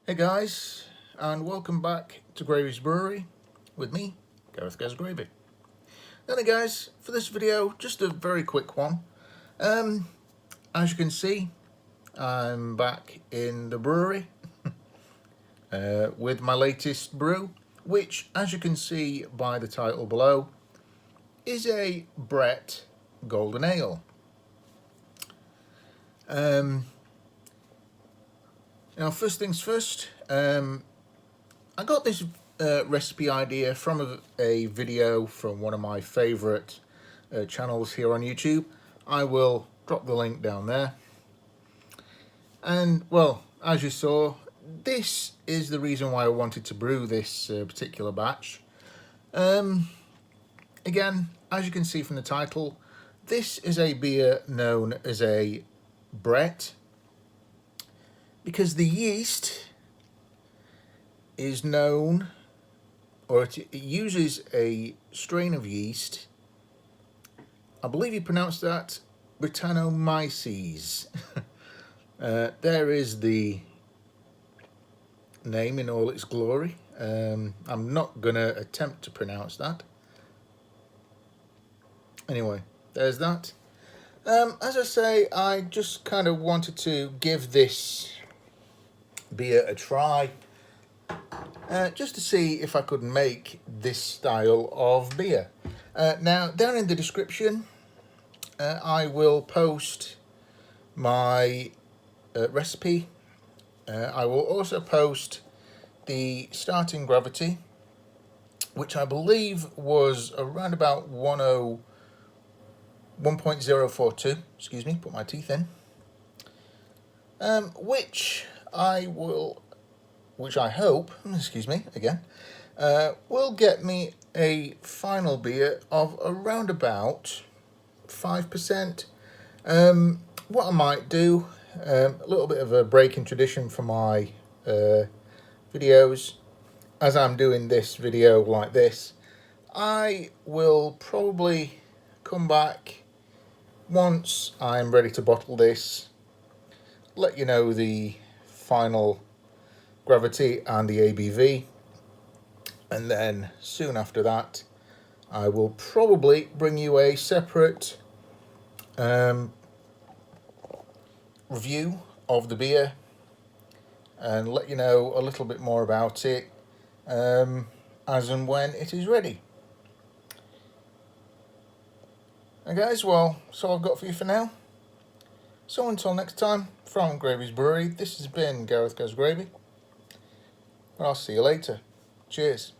Hey guys, and welcome back to Gravy's Brewery with me, Gareth Goes Gravy. Then guys, for this video, just a very quick one. As you can see, I'm back in the brewery with my latest brew, which, as you can see by the title below, is a Brett Golden Ale. Now, first things first, I got this recipe idea from a video from one of my favourite channels here on YouTube. I will drop the link down there. And, well, as you saw, this is the reason why I wanted to brew this particular batch. Again, as you can see from the title, this is a beer known as a Brett, because the yeast is known, or it uses a strain of yeast. I believe you pronounce that Brettanomyces. There is the name in all its glory. I'm not going to attempt to pronounce that. Anyway, there's that. As I say, I just kind of wanted to give this beer a try, just to see if I could make this style of beer. Now, down in the description, I will post my recipe. I will also post the starting gravity, which I believe was around about 1.042. Excuse me, put my teeth in. Which I hope, excuse me, again, will get me a final beer of around about 5%. What I might do, a little bit of a break in tradition for my videos, as I'm doing this video like this, I will probably come back once I'm ready to bottle this, let you know the final gravity and the ABV, and then soon after that I will probably bring you a separate review of the beer and let you know a little bit more about it as and when it is ready. And guys, well, that's all I've got for you for now. So until next time, from Gravy's Brewery, this has been Gareth Goes Gravy. I'll see you later. Cheers.